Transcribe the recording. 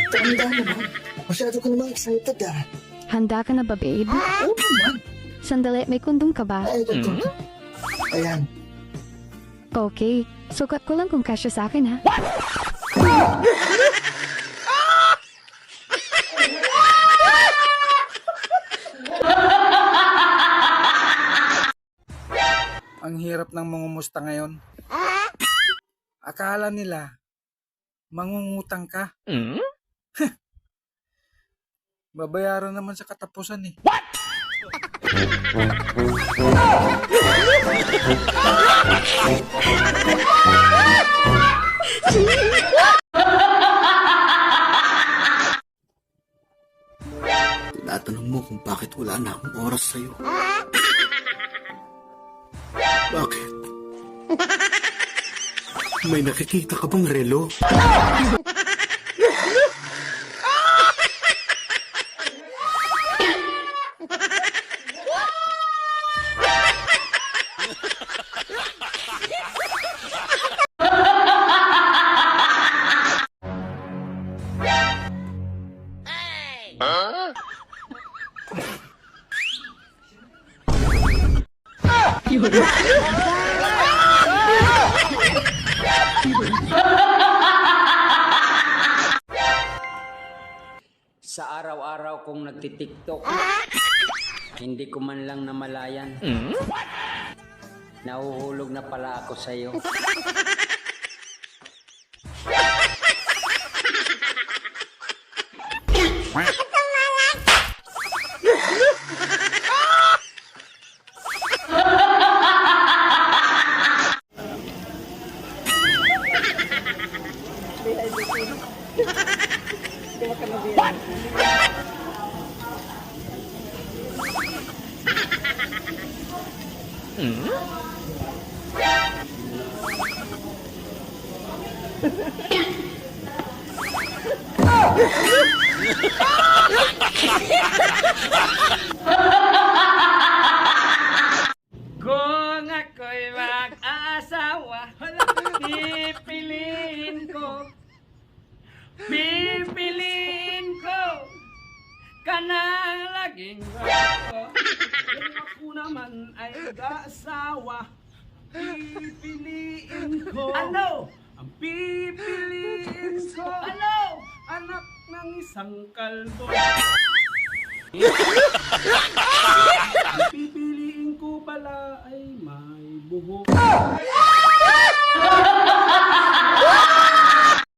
Tanda naman. Masyado ka naman excited ah. Handa ka na ba, babe? Oo naman. Sandali, may kondom ka ba? Ay, ito. Ayan. Okay. Sukat ko lang kung kasya sa akin, ha? Ang hirap ng mangumusta ngayon. Akala nila, mangungutang ka. Babayaran naman sa katapusan eh. Tinatanong mo kung bakit wala na akong oras sa'yo. Bakit? May nakikita ka bang relo? Sa araw-araw kong nagtitiktok, hindi ko man lang namalayan. Nahuhulog na pala ako sa'yo. Kung ako'y mag-asawa, pipiliin ko ka nang laging gusto. Kung ako naman ay mag-asawa, pipiliin ko. Ano? Ang pipiliin ko. Ano? Anak ng isang kalbo. Ang pipiliin ko pala ay may buhok.